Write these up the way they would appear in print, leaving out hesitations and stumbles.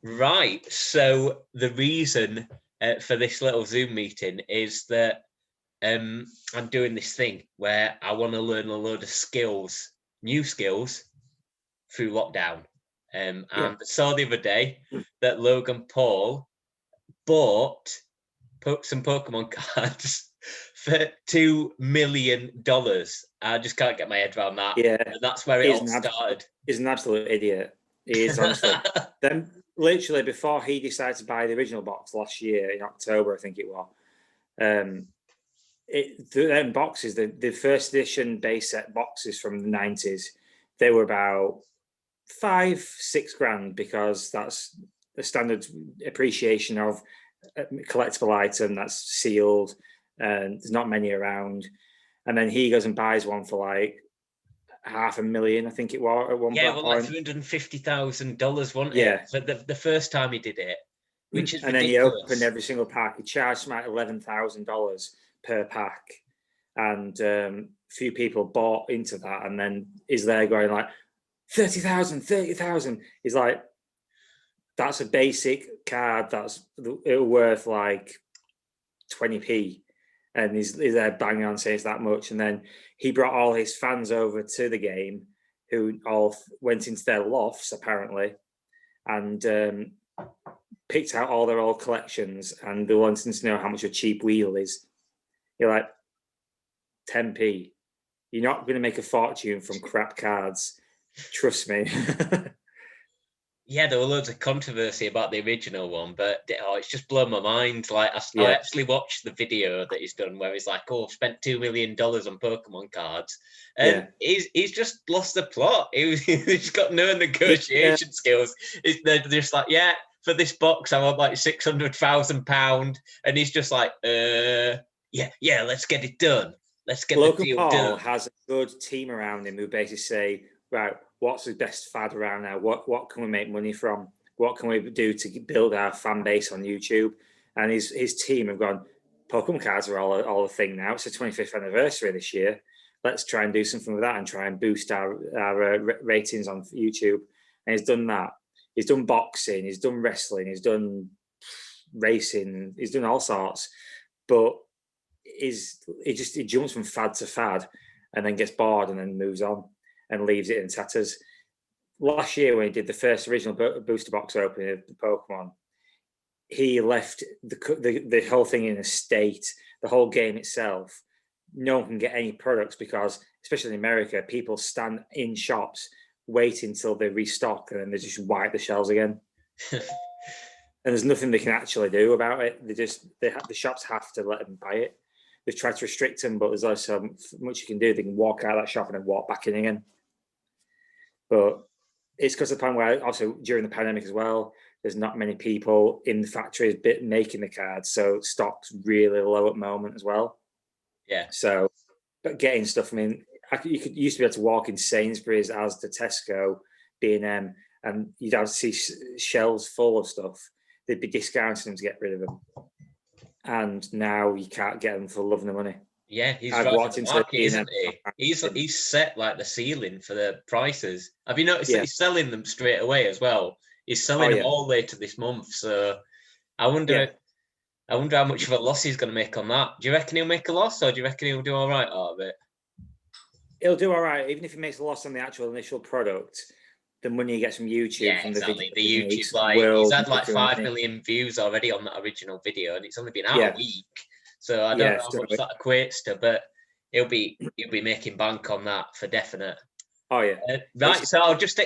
Right. So the reason for this little Zoom meeting is that I'm doing this thing where I want to learn a load of skills, new skills, through lockdown. And I saw the other day that Logan Paul bought some Pokemon cards for $2 million. I just can't get my head around that. Yeah, And that's where it all started. He's an absolute idiot. He is, honestly. Then, literally, before he decided to buy the original box last year in October, I think it was, them boxes, the first edition base set boxes from the 90s, they were about 5-6 grand, because that's the standard appreciation of a collectible item that's sealed, and there's not many around. And then he goes and buys one for like $500,000, I think it was at one point. Like $350,000, wasn't it? For the first time he did it, which is and ridiculous. Then he opened every single pack. He charged like $11,000 per pack, and few people bought into that, and then is there going like 30,000. He's like, that's a basic card that's worth like 20p, and he's there banging on saying it's that much. And then he brought all his fans over to the game, who all went into their lofts apparently, and picked out all their old collections, and they wanted to know how much a cheap wheel is. You're like, 10p. You're not going to make a fortune from crap cards. Trust me. Yeah, there were loads of controversy about the original one, but it's just blown my mind. Like, I actually watched the video that he's done where he's like, "Oh, I've spent $2 million on Pokemon cards," and he's just lost the plot. He's got no negotiation skills. They're just like, "Yeah, for this box, I want like £600,000," and he's just like, yeah, let's get it done. Let's get Logan the deal Paul done." has a good team around him who basically say, right, what's the best fad around now? What can we make money from? What can we do to build our fan base on YouTube? And his team have gone, Pokemon cards are all a thing now. It's the 25th anniversary this year. Let's try and do something with that and try and boost our ratings on YouTube. And he's done that. He's done boxing. He's done wrestling. He's done racing. He's done all sorts. But he jumps from fad to fad, and then gets bored and then moves on and leaves it in tatters. Last year, when he did the first original booster box opening of the Pokemon, he left the whole thing in a state. The whole game itself, no one can get any products because, especially in America, people stand in shops waiting until they restock, and then they just wipe the shelves again. And there's nothing they can actually do about it. The shops have to let them buy it. They've tried to restrict them, but there's only so much you can do. They can walk out of that shop and then walk back in again. But it's because of the point where also during the pandemic as well, there's not many people in the factories making the cards, so stock's really low at the moment as well. Yeah. So, but getting stuff, I mean, you used to be able to walk in Sainsbury's, as the Tesco, B&M, and you'd have to see shelves full of stuff. They'd be discounting them to get rid of them. And now you can't get them for love of the money. Yeah, he's driving the market, isn't he? He's set like the ceiling for the prices. Have you noticed that he's selling them straight away as well? He's selling them all later this month. So I wonder how much of a loss he's going to make on that. Do you reckon he'll make a loss, or do you reckon he'll do all right out of it? He'll do all right, even if he makes a loss on the actual initial product. The money he gets from YouTube, from exactly. The YouTube, he's had like 5 million views already on that original video, and it's only been out a week. So I don't know how much that equates to, but he'll be making bank on that for definite. Oh yeah. Right. So I'll just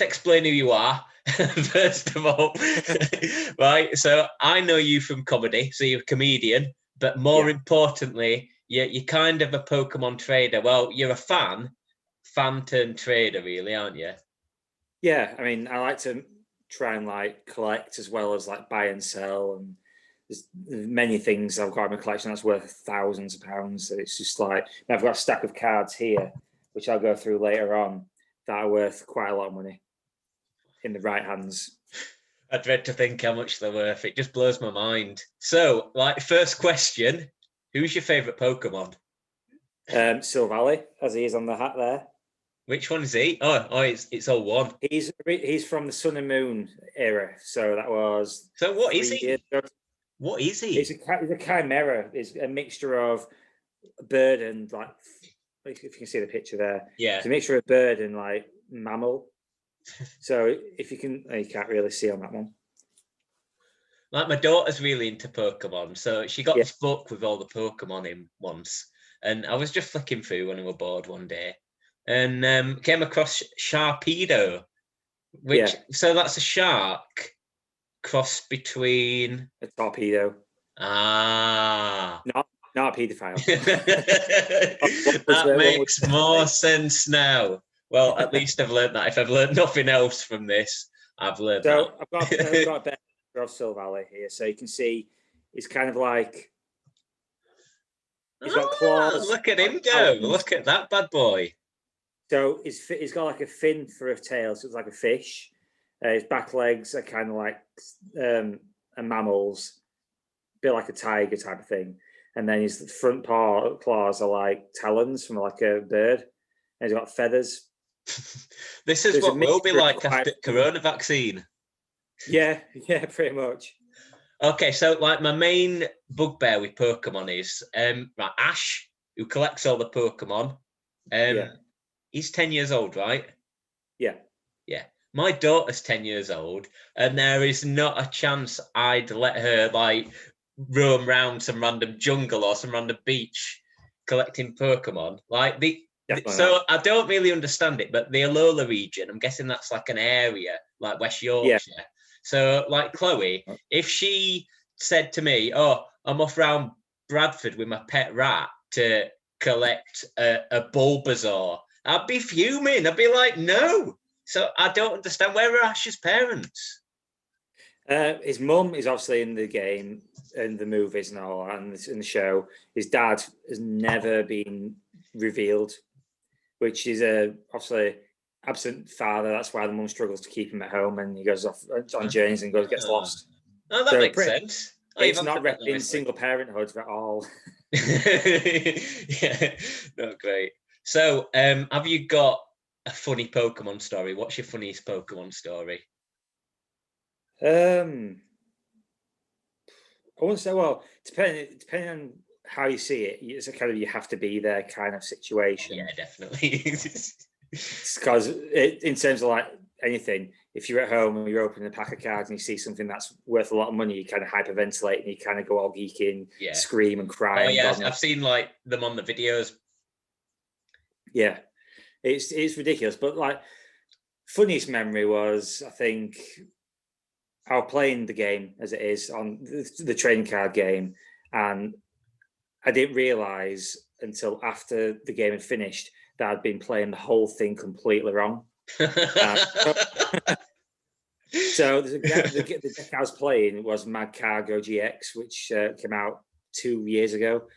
explain who you are first of all. Right. So I know you from comedy, so you're a comedian, but more importantly, you're kind of a Pokemon trader. Well, you're a fan turned trader, really, aren't you? Yeah, I mean, I like to try and like collect as well as like buy and sell, and there's many things I've got in my collection that's worth thousands of pounds. So it's just like, I've got a stack of cards here, which I'll go through later on, that are worth quite a lot of money in the right hands. I dread to think how much they're worth. It just blows my mind. So, like, first question, who's your favourite Pokemon? Silvally, as he is on the hat there. Which one is he? Oh, it's all one. He's from the Sun and Moon era, so that was So what is 3 years he? ago. What is He's he? a chimera. It's a mixture of bird and like, if you can see the picture there, Yeah. it's a mixture of bird and like mammal. So if you can, you can't really see on that one. Like my daughter's really into Pokemon, so she got this book with all the Pokemon in once, and I was just flicking through when we were bored one day, and came across Sharpedo, which so that's a shark cross between a torpedo. Ah, not a paedophile. That makes more sense now. Well, at least I've learned that. If I've learned nothing else from this, I've learned that. I've got a better of Silver Valley here, so you can see it's kind of like he's got claws. Look at him go! Look at that bad boy. So he's got like a fin for a tail, so it's like a fish. His back legs are kind of like a mammal's, a bit like a tiger type of thing. And then his front claws are like talons from like a bird. And he's got feathers. This is what will be like after Corona vaccine. Yeah, pretty much. Okay, so like my main bugbear with Pokemon is Ash, who collects all the Pokemon. He's 10 years old, right? Yeah. Yeah. My daughter's 10 years old, and there is not a chance I'd let her like roam around some random jungle or some random beach collecting Pokemon. Like so I don't really understand it, but the Alola region, I'm guessing that's like an area like West Yorkshire. Yeah. So like Chloe, if she said to me, "Oh, I'm off round Bradford with my pet rat to collect a Bulbasaur," I'd be fuming. I'd be like, "No." So I don't understand. Where are Ash's parents? His mum is obviously in the game and the movies and all, and in the show. His dad has never been revealed, which is obviously absent father. That's why the mum struggles to keep him at home, and he goes off on journeys and gets lost. Oh, that makes sense. It's not in single parenthood at all. Yeah, not great. So, have you got a funny Pokemon story? What's your funniest Pokemon story? I wouldn't say. Well, depending on how you see it, it's a kind of you have to be there kind of situation. Yeah, definitely. Because in terms of like anything, if you're at home and you're opening a pack of cards and you see something that's worth a lot of money, you kind of hyperventilate and you kind of go all geeky and scream and cry. Oh yeah, I've seen like them on the videos. Yeah, it's ridiculous. But like, funniest memory was, I think, I was playing the game as it is on the trading card game, and I didn't realize until after the game had finished that I'd been playing the whole thing completely wrong. So the deck I was playing was Mad Cargo GX, which came out 2 years ago.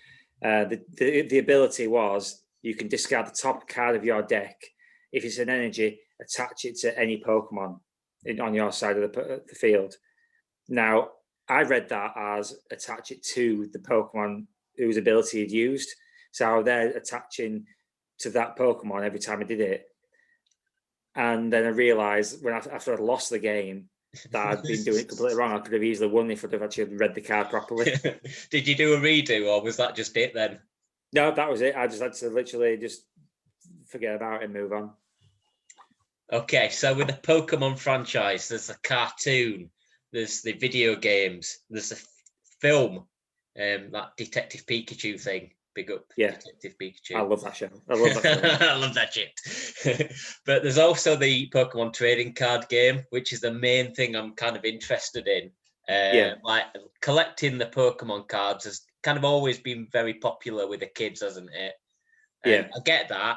The ability was you can discard the top card of your deck. If it's an energy, attach it to any Pokemon on your side of the field. Now, I read that as attach it to the Pokemon whose ability you'd used. So they're attaching to that Pokemon every time I did it. And then I realized after I'd lost the game that I'd been doing it completely wrong. I could have easily won if I'd have actually read the card properly. Did you do a redo, or was that just it then? No, that was it. I just had to literally just forget about it and move on. Okay, so with the Pokemon franchise, there's a cartoon, there's the video games, there's a film, that Detective Pikachu thing. Big up, Detective Pikachu. I love that show. I love that show. I love that shit. But there's also the Pokemon trading card game, which is the main thing I'm kind of interested in. Like collecting the Pokemon cards has kind of always been very popular with the kids, hasn't it? I get that.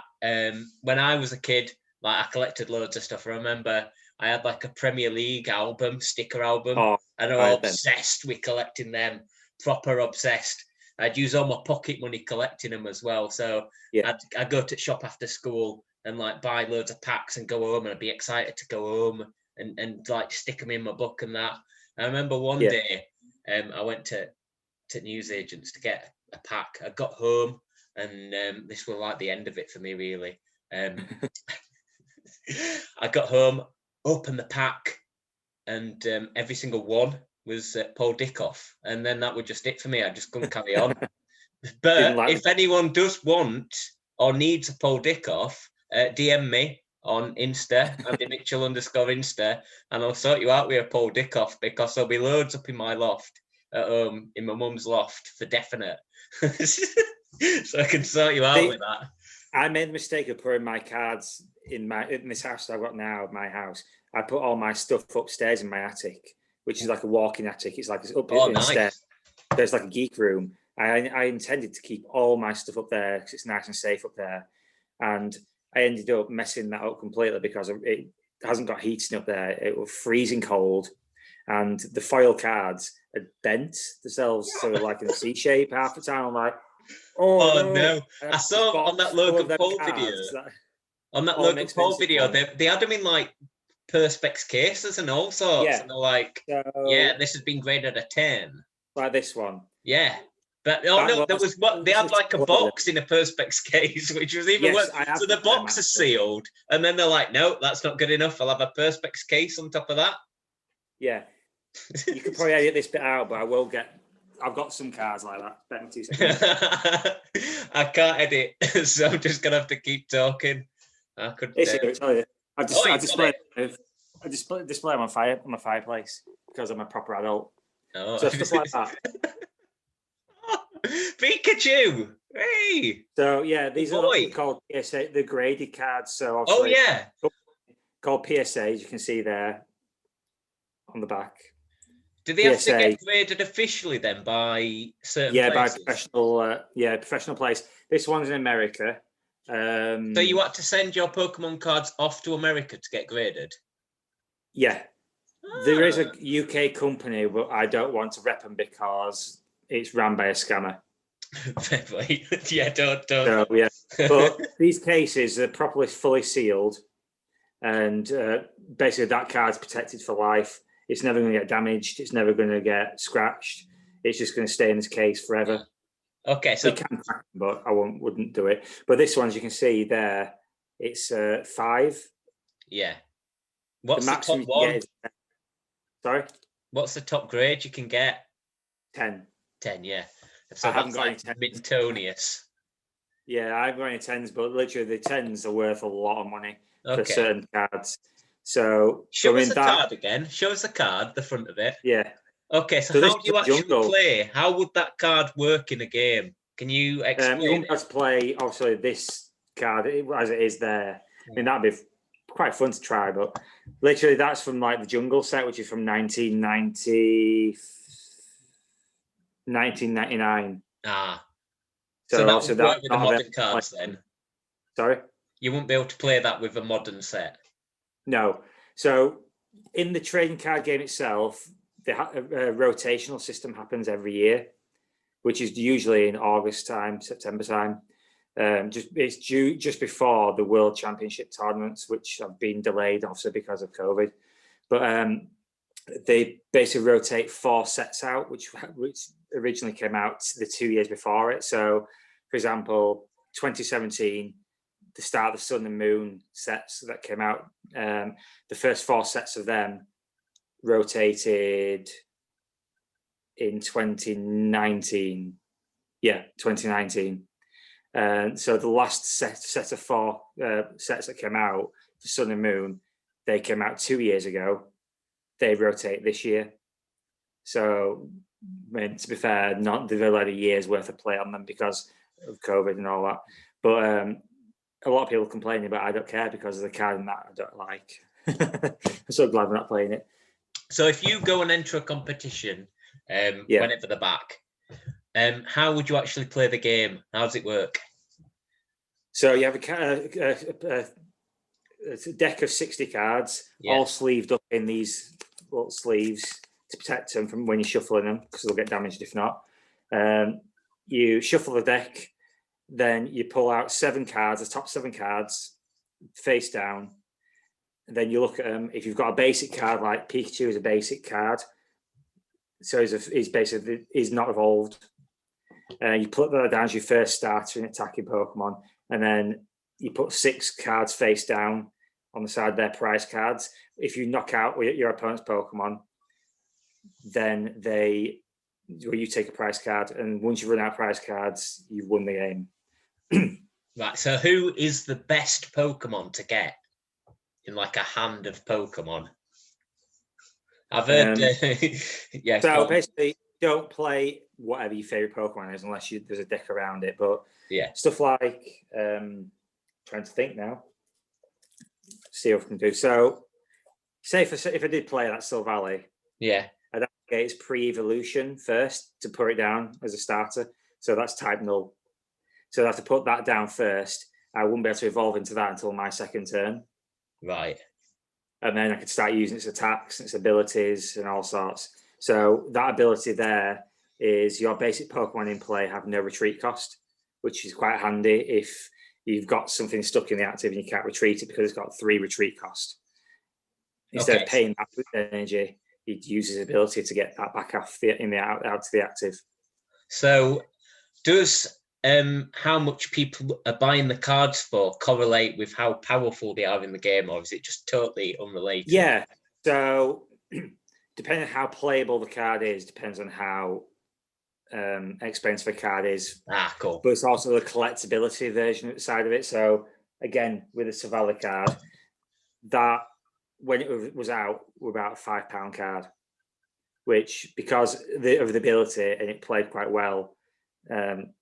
When I was a kid, like I collected loads of stuff. I remember I had like a Premier League sticker album, and I was obsessed with collecting them. Proper obsessed. I'd use all my pocket money collecting them as well. So I'd go to shop after school and like buy loads of packs and go home, and I'd be excited to go home and like stick them in my book and that. I remember one day I went to newsagents to get a pack. I got home, and this was like the end of it for me, really. I got home, opened the pack, and every single one was Paul Dickoff, and then that was just it for me. I just couldn't carry on. But like if anyone does want or needs a Paul Dickoff, DM me on Insta, Andy Mitchell _Insta, and I'll sort you out with a Paul Dickoff, because there'll be loads up in my loft at home, in my mum's loft, for definite. So I can sort you out with that. I made the mistake of putting my cards in this house I've got now, my house. I put all my stuff upstairs in my attic, which is like a walk-in attic. It's like it's up nice. There's like a geek room. I intended to keep all my stuff up there because it's nice and safe up there. And I ended up messing that up completely because it hasn't got heating up there. It was freezing cold. And the foil cards had bent themselves sort of like in a C shape half the time. I'm like, oh no. I saw on that Logan Paul video. On that Logan Paul video, they had them in like Perspex cases and all sorts. Yeah. And they're like, yeah, this has been graded a 10. Like this one. Yeah. But they had like a box in a Perspex case, which was even worse. So the box is sealed, and then they're like, no, that's not good enough. I'll have a Perspex case on top of that. Yeah. You could probably edit this bit out, but I've got some cards like that. Bear me 2 seconds. I can't edit, so I'm just gonna have to keep talking. I could tell you. I display them on my fireplace because I'm a proper adult. Oh. So stuff like that. Pikachu! Hey! So yeah, these are called PSA, the graded cards. So called PSAs. You can see there on the back. Do they have to get graded officially then by certain places? By professional place. This one's in America. So you had to send your Pokemon cards off to America to get graded? Yeah. There is a UK company, but I don't want to rep them because it's run by a scammer. Yeah, don't. So, yeah. But these cases are properly fully sealed, and basically that card's protected for life. It's never going to get damaged. It's never going to get scratched. It's just going to stay in this case forever. Okay, so you can, but I wouldn't do it. But this one, as you can see there, it's 5. Yeah. What's the top one? Sorry. What's the top grade you can get? 10. 10, yeah. So I haven't got like any 10s. Mintonius. Yeah, I haven't got any 10s, but literally the 10s are worth a lot of money for certain cards. So show us the card again. Show us the card, the front of it. Yeah. Okay, so how do you actually play? How would that card work in a game? Can you explain? You won't be able to play, obviously, this card as it is there. I mean, that'd be quite fun to try, but literally that's from like the Jungle set, which is from 1999. Ah. So that would work with the modern cards then? Sorry? You wouldn't be able to play that with a modern set? No. So in the trading card game itself, the rotational system happens every year, which is usually in August time, September time. It's due just before the World Championship tournaments, which have been delayed, obviously, because of COVID. But they basically rotate 4 sets out, which originally came out the 2 years before it. So, for example, 2017, the start of the Sun and Moon sets that came out, the first 4 sets of them rotated in 2019. Yeah, 2019. So the last set of 4 sets that came out for Sun and Moon, they came out 2 years ago. They rotate this year. So, I mean, to be fair, they've had a year's worth of play on them because of COVID and all that. But a lot of people complaining, but I don't care because of the card and that I don't like. I'm so glad we're not playing it. So if you go and enter a competition, whenever they're back, how would you actually play the game? How does it work? So you have a deck of 60 cards, all sleeved up in these little sleeves to protect them from when you're shuffling them, because they'll get damaged if not. You shuffle the deck, then you pull out 7 cards, the top 7 cards, face down. And then you look at them. If you've got a basic card, like Pikachu is a basic card, so he's not evolved. You put that down as your first starter in attacking Pokemon, and then you put 6 cards face down. on the side of their prize cards. If you knock out your opponent's Pokemon, then you take a prize card, and once you run out of prize cards, you've won the game. Right. So who is the best Pokemon to get in like a hand of Pokemon? I've heard. Yeah. So basically, don't play whatever your favorite Pokemon is unless there's a deck around it. But yeah, stuff like trying to think now. See what I can do. So, say if I did play that Silvally, yeah, I'd have to get its pre-evolution first to put it down as a starter. So that's type null. So I'd have to put that down first. I wouldn't be able to evolve into that until my second turn. Right. And then I could start using its attacks, its abilities, and all sorts. So that ability there is your basic Pokemon in play have no retreat cost, which is quite handy if you've got something stuck in the active and you can't retreat it because it's got 3 retreat cost. Instead of paying that with energy, you'd use his ability to get that back out to the active. So does how much people are buying the cards for correlate with how powerful they are in the game, or is it just totally unrelated? Yeah. So depending on how playable the card is, depends on how expensive the card is. Cool. But it's also the collectability version side of it. So again, with the Silvally card, that when it was out, were about a £5 card, which because of the ability and it played quite well, and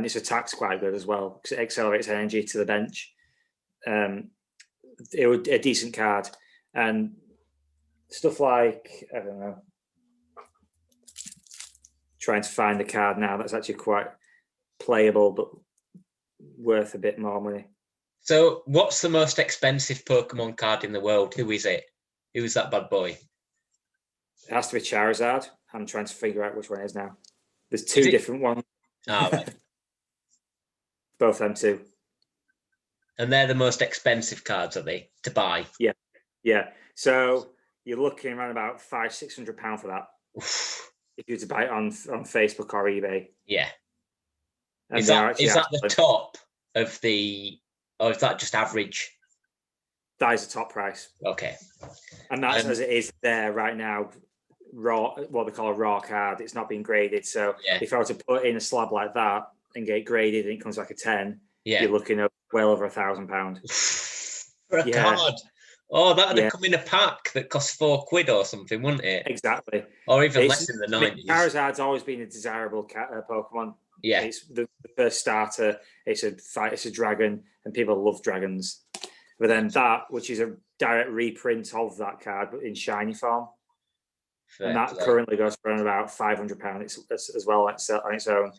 its attack's quite good as well because it accelerates energy to the bench. It was a decent card, and stuff like I don't know. Trying to find the card now that's actually quite playable but worth a bit more money. So what's the most expensive Pokemon card in the world? Who is it? Who is that bad boy? It has to be Charizard. I'm trying to figure out which one it is now. There's 2 different ones. Right. Both them 2. And they're the most expensive cards, are they, to buy? Yeah. So you're looking around about £500-600 for that. If you were to buy it on Facebook or eBay. Yeah. And is that the top of the, or is that just average? That is the top price. Okay. And that's as it is there right now, raw, what they call a raw card. It's not being graded. So if I were to put in a slab like that and get it graded and it comes like a 10, you're looking at well over £1,000. For a card. Oh, that'd have come in a pack that costs £4 or something, wouldn't it? Exactly. Or even less in the 90s. Charizard's always been a desirable Pokemon. Yeah. It's the first starter. It's a dragon, and people love dragons. But then that, which is a direct reprint of that card, but in shiny form. And that currently goes for around about £500 as well on its own.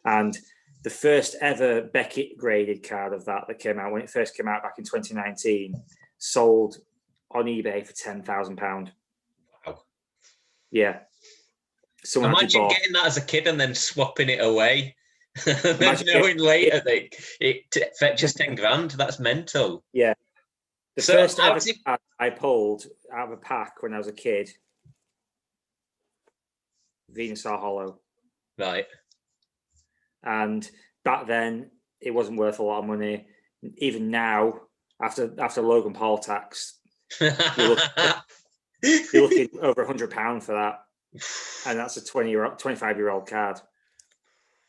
And the first ever Beckett graded card of that came out when it first came out back in 2019 sold on eBay for £10,000. Wow. Yeah. Imagine getting that as a kid and then swapping it away. And then knowing later that it fetches 10 grand. That's mental. Yeah. The first ever card I pulled out of a pack when I was a kid, Venusaur Hollow. Right. And back then, it wasn't worth a lot of money. Even now, after Logan Paul tax, you're looking over £100 for that. And that's a 25-year-old card.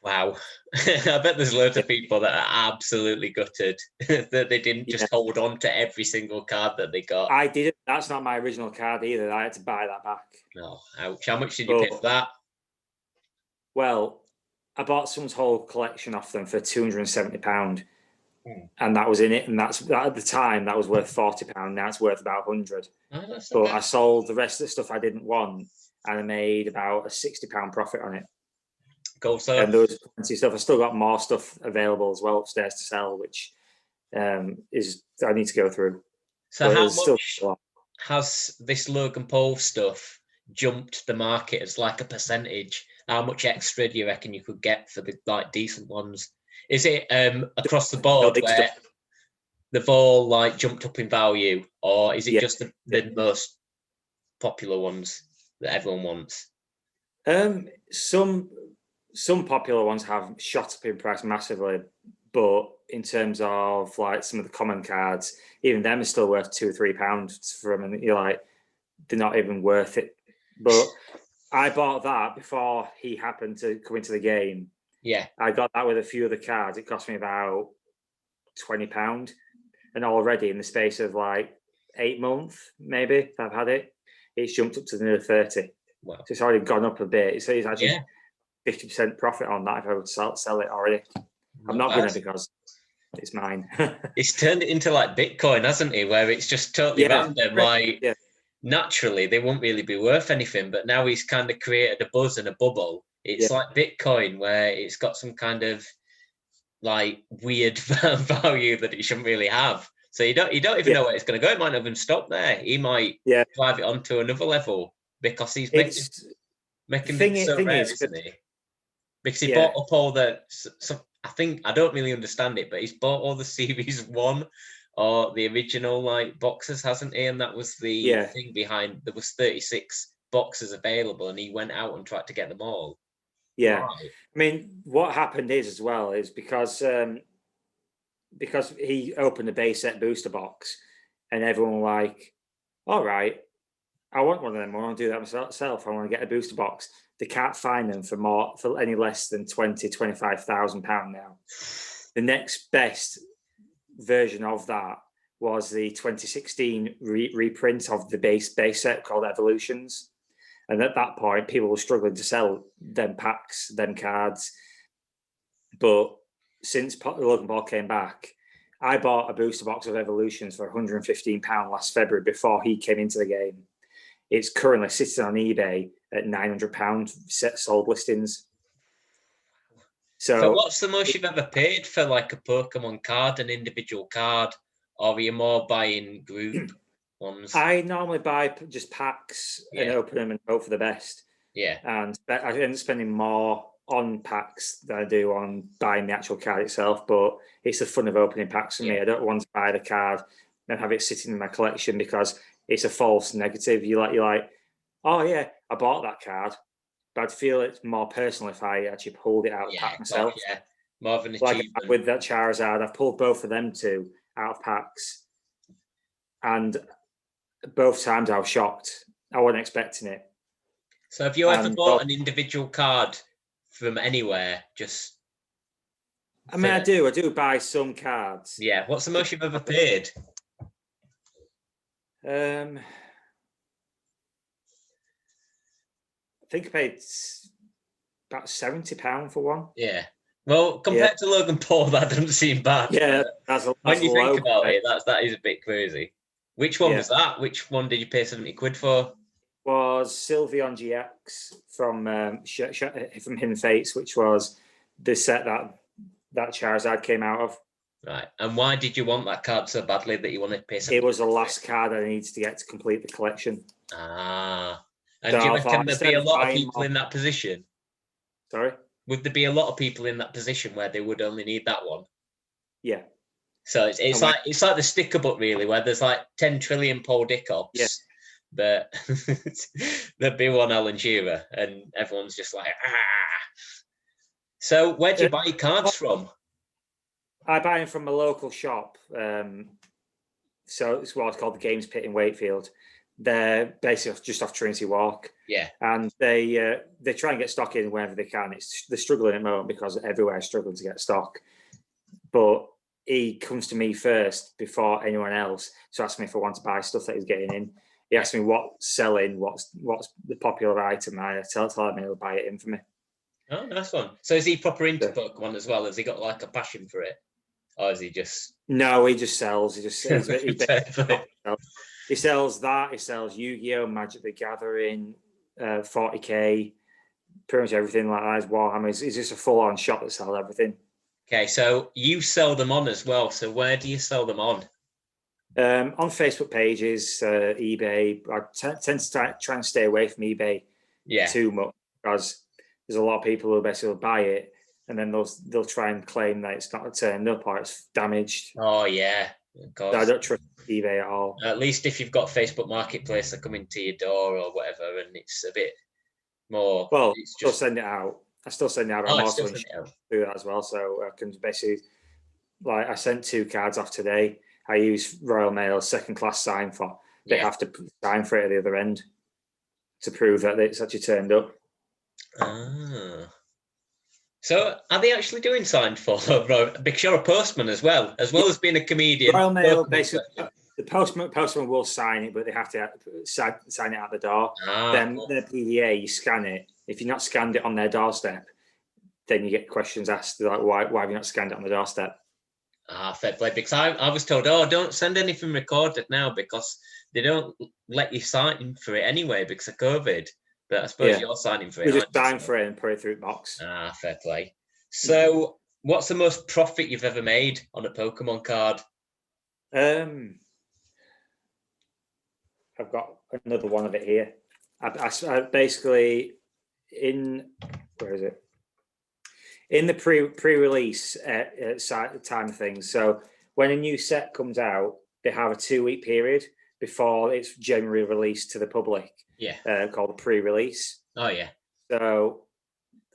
Wow. I bet there's loads of people that are absolutely gutted that they didn't just hold on to every single card that they got. I didn't. That's not my original card either. I had to buy that back. Oh, ouch. How much did you pay for that? Well, I bought someone's whole collection off them for £270. And that was in it. And that at the time, that was worth £40. Now it's worth about £100. Oh, but I sold the rest of the stuff I didn't want, and I made about a £60 profit on it. Cool. So, and there was plenty of stuff. I still got more stuff available as well upstairs to sell, which I need to go through. So how much has this Logan Paul stuff jumped the market as like a percentage? How much extra do you reckon you could get for the like decent ones? Is it across the board where they've all like jumped up in value, or is it just the most popular ones that everyone wants? Some popular ones have shot up in price massively, But in terms of like some of the common cards, even them are still worth £2 or £3 for them, and you're like, they're not even worth it. But I bought that before he happened to come into the game. Yeah. I got that with a few other cards. It cost me about £20. And already in the space of like 8 months, maybe, I've had it, it's jumped up to nearly 30. Wow. So it's already gone up a bit. So it's actually 50% profit on that if I would sell it already. I'm not going to because it's mine. He's turned it into like Bitcoin, hasn't he? Where it's just totally random. Like, naturally, they won't really be worth anything, but now he's kind of created a buzz and a bubble. It's like Bitcoin, where it's got some kind of like weird value that it shouldn't really have. So you don't even know where it's going to go. It might not even stop there. He might drive it on to another level because he's making it so rare, isn't he? Because he bought up all the. I don't really understand it, but he's bought all the Series 1 or the original like boxes, hasn't he? And that was the thing behind. There was 36 boxes available, and he went out and tried to get them all. Yeah, right. I mean, what happened is because he opened a base set booster box, and everyone was like, all right, I want one of them. I want to do that myself. I want to get a booster box. They can't find them for any less than £25,000 now. The next best version of that was the 2016 reprint of the base set called Evolutions. And at that point, people were struggling to sell them packs, them cards. But since Logan Paul came back, I bought a booster box of Evolutions for £115 last February before he came into the game. It's currently sitting on eBay at £900 sold listings. So what's the most you've ever paid for like a Pokemon card, an individual card, or are you more buying group ones? I normally buy just packs and open them and hope for the best. Yeah. And I end up spending more on packs than I do on buying the actual card itself, but it's the fun of opening packs for me. I don't want to buy the card and have it sitting in my collection because it's a false negative. You're like, oh yeah, I bought that card, but I'd feel it's more personal if I actually pulled it out of the pack myself. More of an achievement. Like with that Charizard, I've pulled both of them two out of packs, and both times I was shocked. I wasn't expecting it. So have you ever bought an individual card from anywhere? I do buy some cards. Yeah. What's the most you've ever paid? I think I paid about £70 for one. Yeah. Well, compared to Logan Paul, that doesn't seem bad. Yeah, when you think about it, that is a bit crazy. Which one was that? Which one did you pay £70 for? Was Sylveon GX from Hidden Fates, which was the set that Charizard came out of. Right. And why did you want that card so badly that you wanted to pay $70? It was the last card I needed to get to complete the collection. Ah. And do you reckon there'd be a lot of people in that position? Sorry? Would there be a lot of people in that position where they would only need that one? Yeah. So it's like the sticker book really, where there's like 10 trillion Paul Dickops. Yeah. But there'd be one Alan Shearer, and everyone's just like, ah. So where do you buy cards from? I buy them from a local shop. So it's what's called the Games Pit in Wakefield. They're basically just off Trinity Walk. Yeah. And they try and get stock in wherever they can. They're struggling at the moment because everywhere is struggling to get stock. But he comes to me first before anyone else to ask me if I want to buy stuff that he's getting in. He asked me what's selling, what's the popular item. I tell him he'll buy it in for me. Oh, nice one. So is he proper into Pokemon as well? Has he got like a passion for it? Or is he just... No, he just sells. He sells that. He sells Yu-Gi-Oh!, Magic the Gathering, 40k, pretty much everything like that. Warhammer. He's just a full-on shop that sells everything. Okay, so you sell them on as well. So where do you sell them on? On Facebook pages, eBay. I tend to try and stay away from eBay too much because there's a lot of people who basically buy it and then they'll try and claim that it's not turned up or it's damaged. Oh yeah, of course. So I don't trust eBay at all. At least if you've got Facebook Marketplace that come into your door or whatever, and it's a bit more. Well, still send it out. I still send it out. I'm also do that as well, so I can basically like I sent 2 cards off today. I use Royal Mail second class sign for. They have to sign for it at the other end to prove that it's actually turned up. Ah. So are they actually doing signed for? Because you're a postman as well as being a comedian. Royal Mail, basically, the postman will sign it, but they have to sign it at the door. Then their PDA, you scan it. If you've not scanned it on their doorstep, then you get questions asked like, why have you not scanned it on the doorstep? Fair play. Because I was told, don't send anything recorded now because they don't let you sign for it anyway because of COVID. But I suppose you're signing for it. We just sign for it and put it through the box. Fair play. So, what's the most profit you've ever made on a Pokemon card? I've got another one of it here. I basically where is it? In the pre-release time of things. So when a new set comes out, they have a 2-week period before it's generally released to the public. Yeah. Called the pre-release. Oh yeah. So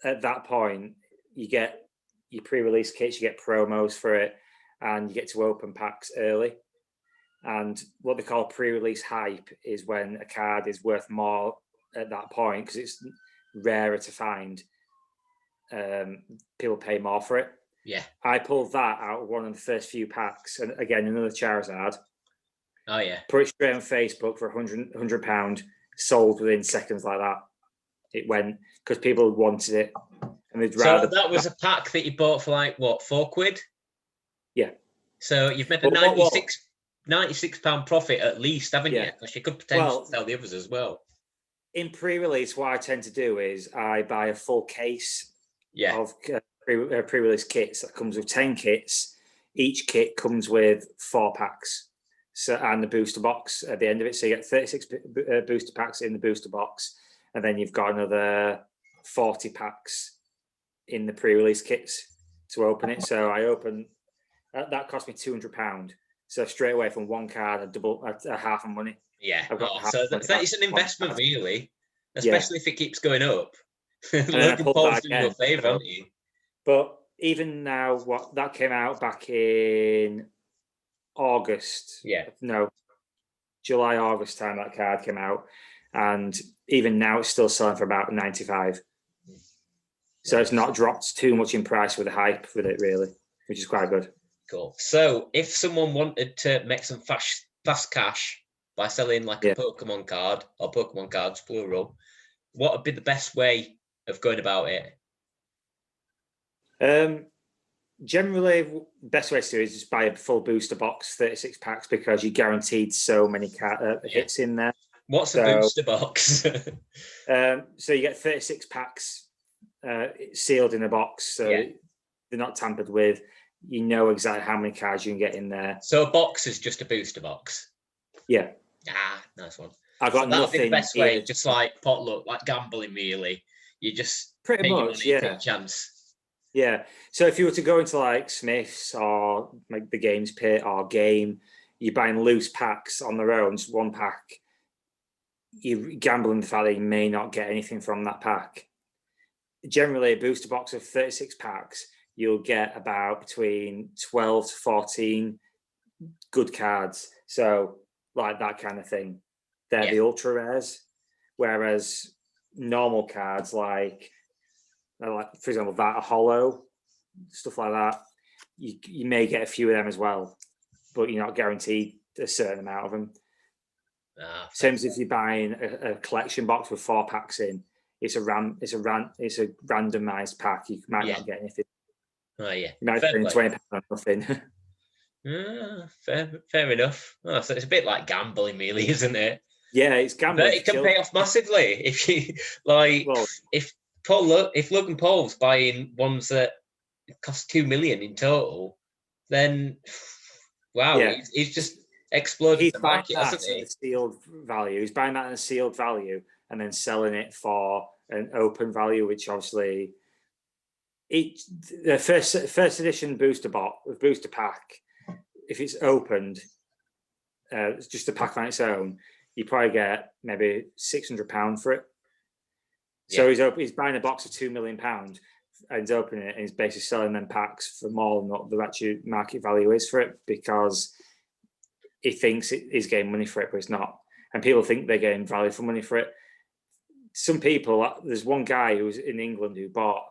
at that point, you get your pre-release kits, you get promos for it, and you get to open packs early. And what they call pre-release hype is when a card is worth more at that point because it's rarer to find. People pay more for it. Yeah. I pulled that out of one of the first few packs, and again another Charizard. Oh yeah. Put it straight on Facebook for £100, sold within seconds like that. It went because people wanted it, and they'd rather. So that was a pack that you bought for like what, £4? Yeah. So you've made a £96 profit at least, haven't you? Because you could potentially sell the others as well. In pre-release, what I tend to do is I buy a full case of pre-release kits that comes with 10 kits. Each kit comes with 4 packs, and the booster box at the end of it. So you get 36 booster packs in the booster box, and then you've got another 40 packs in the pre-release kits to open it. So I open that cost me £200. So straight away from one card, a half of money. Yeah. So it's an investment, really, especially if it keeps going up. Logan Paul's doing you a favour, haven't you? But even now, that came out back in August. Yeah. No, July, August time that card came out. And even now it's still selling for about 95. So it's not dropped too much in price with the hype with it, really, which is quite good. Cool. So if someone wanted to make some fast cash by selling like a Pokemon card or Pokemon cards, plural, what would be the best way of going about it? Generally, best way to do it is just buy a full booster box, 36 packs, because you're guaranteed so many hits in there. What's a booster box? So you get 36 packs sealed in a box, so they're not tampered with. You know exactly how many cards you can get in there. So a box is just a booster box? Yeah. Nice one. I've got nothing. The best way, just like potluck, like gambling, really. You just pretty much, take a chance. Yeah. So if you were to go into like Smith's or like the Games Pit or Game, you're buying loose packs on their own, just one pack. You're gambling the fact that you may not get anything from that pack. Generally, a booster box of 36 packs, you'll get about between 12 to 14 good cards. So like that kind of thing. They're the ultra rares. Whereas normal cards like for example, that a hollow, stuff like that, you may get a few of them as well, but you're not guaranteed a certain amount of them. Same as if you're buying a collection box with 4 packs in, it's a randomized pack. You might not get anything. You might spend £20 on nothing. Fair enough. So it's a bit like gambling, really, isn't it? Yeah, it's gambling. But it can pay off massively if you like. Well, if Logan Paul's buying ones that cost $2 million in total, then he's just exploded the market, hasn't he? At a sealed value. He's buying that at a sealed value and then selling it for an open value, which obviously the first edition booster pack, if it's opened, it's just a pack on its own, you probably get maybe £600 for it. So he's buying a box of £2 million ends up opening it and he's basically selling them packs for more than what the actual market value is for it, because he thinks he's getting money for it, but it's not. And people think they're getting value for money for it. Some people, there's one guy who was in England who bought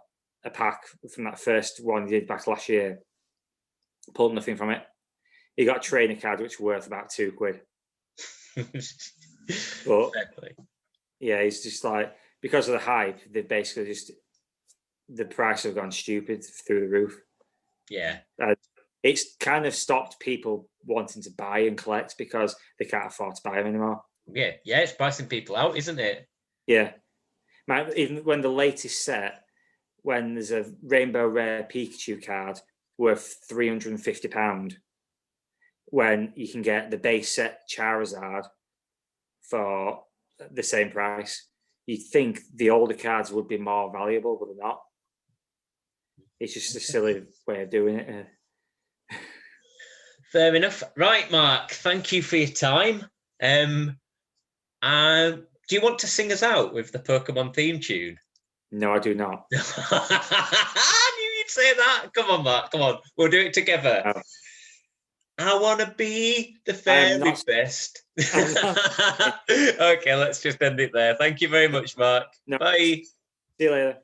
a pack from that first one he did back last year, pulled nothing from it. He got a trainer card which was worth about £2. But exactly. Yeah, he's just like, because of the hype, they basically just, the price have gone stupid through the roof. Yeah. It's kind of stopped people wanting to buy and collect because they can't afford to buy them anymore. Yeah, it's pricing people out, isn't it? Yeah. Even when the latest set, when there's a Rainbow Rare Pikachu card worth £350, when you can get the base set Charizard for the same price, you'd think the older cards would be more valuable, but they're not. It's just a silly way of doing it. Fair enough. Right, Mark, thank you for your time. Do you want to sing us out with the Pokemon theme tune? No, I do not. I knew you'd say that. Come on, Mark. Come on. We'll do it together. No. I want to be the very best. Okay, let's just end it there. Thank you very much, Mark. No. Bye. See you later.